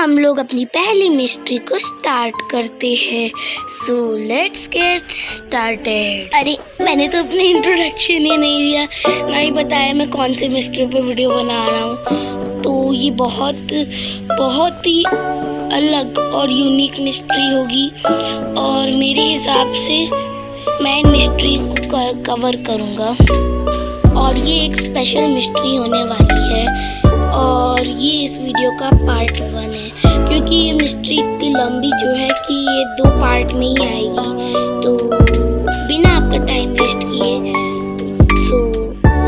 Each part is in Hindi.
हम लोग अपनी पहली मिस्ट्री को स्टार्ट करते हैं। So let's get started. अरे मैंने तो अपनी इंट्रोडक्शन ही नहीं दिया, ना ही बताया मैं कौन सी मिस्ट्री पे वीडियो बना रहा हूँ। तो ये बहुत ही अलग और यूनिक मिस्ट्री होगी और मेरे हिसाब से मैं इन मिस्ट्री को कवर करूँगा और ये एक स्पेशल मिस्ट्री होने वाली है और ये इस वीडियो का पार्ट 1 है, क्योंकि ये मिस्ट्री इतनी लंबी जो है कि ये 2 पार्ट में ही आएगी। तो बिना आपका टाइम वेस्ट किए so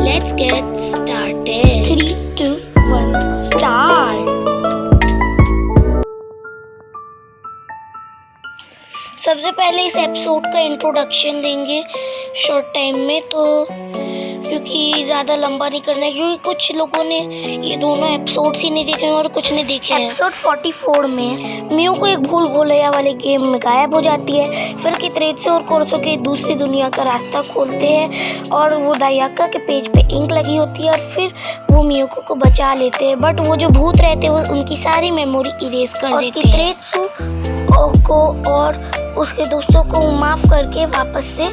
let's get started. 3, 2, 1 start. सबसे पहले इस एपिसोड का इंट्रोडक्शन देंगे शॉर्ट टाइम में, तो क्योंकि ज़्यादा लंबा नहीं करना है, क्योंकि कुछ लोगों ने ये दोनों एपिसोड्स ही नहीं देखे हैं और कुछ ने देखे हैं। एपिसोड 44 में मियो को एक भूल भुलैया वाले गेम में गायब हो जाती है। फिर कितरेत्सु और कोर्सुके दूसरी दुनिया का रास्ता खोलते हैं और वो दायाका के पेज पे इंक लगी होती है और फिर वो मियोको को बचा लेते हैं। बट वो जो भूत रहते हैं वो उनकी सारी मेमोरी इरेज कर देते हैं। कितरेत्सु को और उसके दोस्तों को माफ़ करके वापस से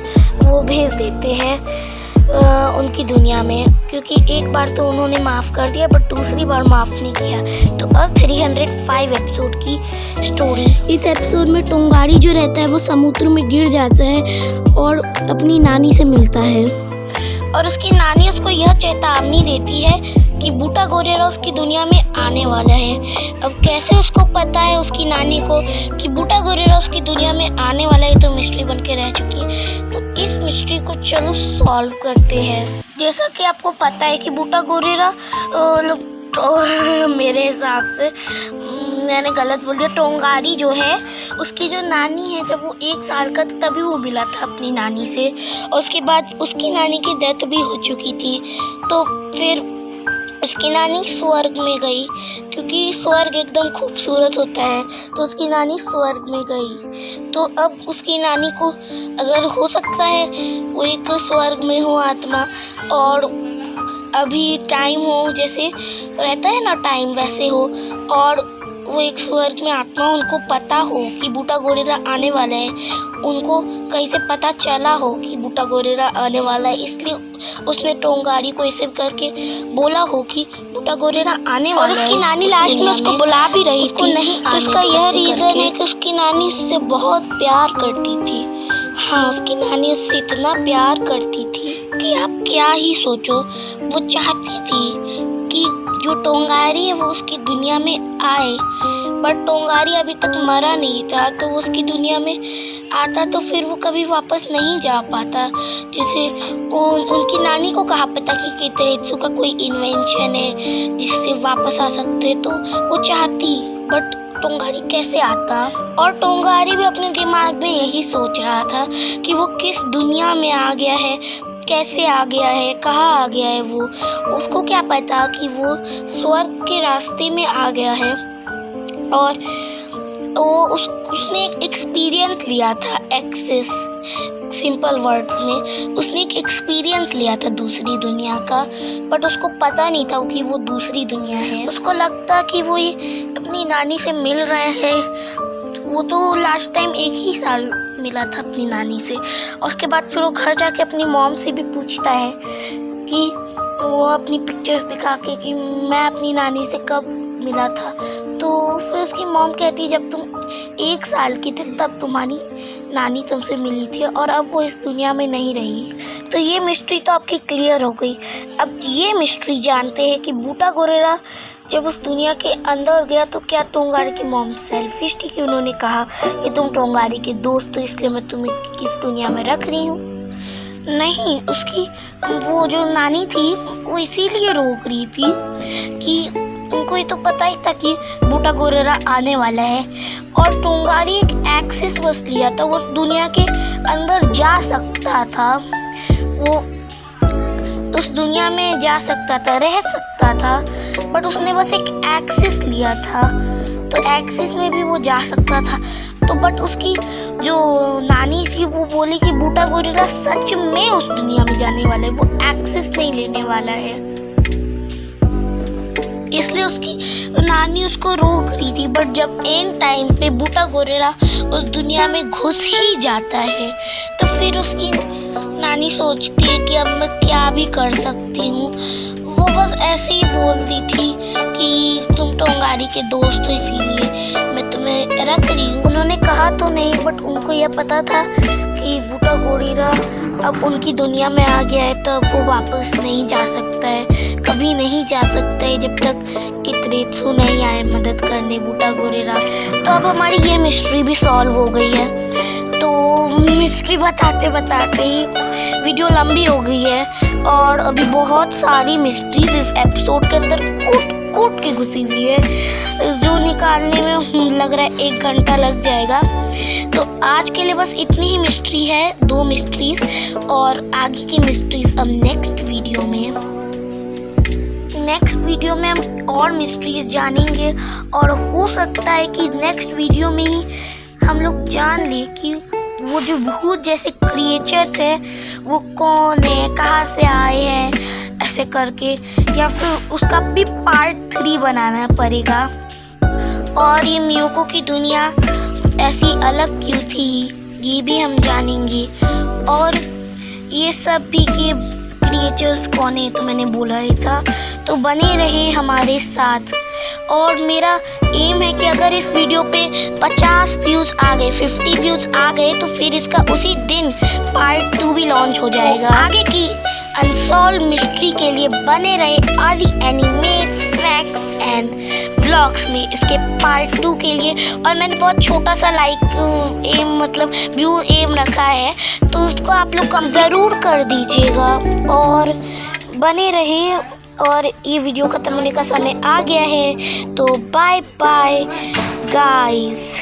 वो भेज देते हैं उनकी दुनिया में, क्योंकि एक बार तो उन्होंने माफ़ कर दिया बट दूसरी बार माफ़ नहीं किया। तो अब 305 एपिसोड की स्टोरी। इस एपिसोड में टोंगारी जो रहता है वो समुद्र में गिर जाता है और अपनी नानी से मिलता है और उसकी नानी उसको यह चेतावनी देती है कि बूटा गोरेरा उसकी दुनिया में आने वाला है। अब कैसे उसको पता है उसकी नानी को कि बूटा गोरेरा उसकी दुनिया में आने वाला है, तो मिस्ट्री बन के रह चुकी है। तो इस मिस्ट्री को चलो सॉल्व करते हैं। जैसा कि आपको पता है कि बूटा गोरेरा मेरे हिसाब से मैंने गलत बोल दिया, टोंगारी जो है उसकी जो नानी है, जब वो 1 साल का था तभी वो मिला था अपनी नानी से और उसके बाद उसकी नानी की डेथ भी हो चुकी थी। तो फिर उसकी नानी स्वर्ग में गई, क्योंकि स्वर्ग एकदम खूबसूरत होता है, तो उसकी नानी स्वर्ग में गई। तो अब उसकी नानी को अगर हो सकता है वो एक स्वर्ग में हो आत्मा और अभी टाइम हो, जैसे रहता है ना टाइम, वैसे हो, और वो एक स्वर्ग में आत्मा, उनको पता हो कि बूटा गोरेरा आने वाला है, उनको कहीं से पता चला हो कि बूटा गोरेरा आने वाला है, इसलिए उसने टोंगारी को ऐसे करके बोला हो कि बूटा गोरेरा आने वाला है। और उसकी नानी लास्ट में उसको बुला भी रही थी। नहीं, तो उसका यह रीज़न है कि उसकी नानी उससे बहुत प्यार करती थी। हाँ, उसकी नानी उससे इतना प्यार करती थी कि आप क्या ही सोचो, वो चाहती थी कि जो टोंगारी है वो उसकी दुनिया में आए, बट टोंगारी अभी तक मरा नहीं था, तो वो उसकी दुनिया में आता तो फिर वो कभी वापस नहीं जा पाता। जैसे उनकी नानी को कहा पता कि कितरेत्सु का कोई इन्वेंशन है जिससे वापस आ सकते, तो वो चाहती, बट टोंगारी कैसे आता। और टोंगारी भी अपने दिमाग में यही सोच रहा था कि वो किस दुनिया में आ गया है, कैसे आ गया है, कहाँ आ गया है। वो उसको क्या पता कि वो स्वर्ग के रास्ते में आ गया है और वो उसने एक एक्सपीरियंस लिया था। एक्सेस, सिंपल वर्ड्स में उसने एक एक्सपीरियंस लिया था दूसरी दुनिया का, बट उसको पता नहीं था कि वो दूसरी दुनिया है। उसको लगता कि वो ये अपनी नानी से मिल रहे हैं। वो तो लास्ट टाइम 1 ही साल मिला था अपनी नानी से, और उसके बाद फिर वो घर जाके अपनी मॉम से भी पूछता है कि वो अपनी पिक्चर्स दिखा के कि मैं अपनी नानी से कब मिला था। तो फिर उसकी मॉम कहती है जब तुम 1 साल की थे तब तुम्हारी नानी तुमसे मिली थी और अब वो इस दुनिया में नहीं रही। तो ये मिस्ट्री तो आपकी क्लियर हो गई। अब ये मिस्ट्री जानते हैं कि बूटा गोरेरा जब उस दुनिया के अंदर गया तो क्या टोंगारी की मॉम सेल्फिश थी कि उन्होंने कहा कि तुम टोंगारी के दोस्त हो इसलिए मैं तुम्हें इस दुनिया में रख रही हूँ? नहीं, उसकी वो जो नानी थी वो इसीलिए रोक रही थी कि उनको ये तो पता ही था कि बूटा गोरेरा आने वाला है और टोंगारी एक एक्सेस बस लिया था, वो उस दुनिया के अंदर जा सकता था, वो उस दुनिया में जा सकता था, रह सकता था, बट उसने बस एक एक्सेस लिया था, तो एक्सेस में भी वो जा सकता था। तो बट उसकी जो नानी थी वो बोली कि बूटा गोरेरा सच में उस दुनिया में जाने वाला है, वो एक्सेस नहीं लेने वाला है। इसलिए उसकी नानी उसको रोक रही थी। बट जब एंड टाइम पे बूटा गोरेरा उस दुनिया में घुस ही जाता है तो फिर उसकी नानी सोचती है कि अब मैं क्या भी कर सकती हूँ। वो बस ऐसे ही बोलती थी कि तुम टोंगारी के दोस्त हो इसीलिए मैं तुम्हें रख रही हूँ। उन्होंने कहा तो नहीं, बट उनको यह पता था कि बूटा गोरेरा अब उनकी दुनिया में आ गया है तो अब वो वापस नहीं जा सकता है, कभी नहीं जा सकता है जब तक कितरेत्सु नहीं आए मदद करने बूटा गोरेरा। तो अब हमारी ये मिस्ट्री भी सॉल्व हो गई है। तो मिस्ट्री बताते बताते ही वीडियो लंबी हो गई है और अभी बहुत सारी मिस्ट्रीज इस एपिसोड के अंदर कूट के घुसी हुई है जो निकालने में लग रहा है 1 घंटा लग जाएगा। तो आज के लिए बस इतनी ही मिस्ट्री है, 2 मिस्ट्रीज, और आगे की मिस्ट्रीज अब नेक्स्ट वीडियो में हम और मिस्ट्रीज जानेंगे। और हो सकता है कि नेक्स्ट वीडियो में ही हम लोग जान ले कि वो जो भूत जैसे क्रिएचर्स है वो कौन है, कहाँ से आए हैं, ऐसे करके, या फिर उसका भी पार्ट 3 बनाना पड़ेगा। और ये मियोको की दुनिया ऐसी अलग क्यों थी ये भी हम जानेंगे। और ये सब भी कि क्रिएचर्स कौन है तो मैंने बोला ही था। तो बने रहे हमारे साथ। और मेरा एम है कि अगर इस वीडियो पे 50 व्यूज आ गए, 50 व्यूज आ गए तो फिर इसका उसी दिन पार्ट 2 भी लॉन्च हो जाएगा। आगे की अनसॉल्व मिस्ट्री के लिए बने रहे आदि एनिमेट्स, फैक्ट्स एंड ब्लॉग्स में इसके पार्ट 2 के लिए। और मैंने बहुत छोटा सा व्यू एम रखा है तो उसको आप लोग कम ज़रूर कर दीजिएगा और बने रहे। और ये वीडियो खत्म होने का समय आ गया है तो बाय बाय गाइस।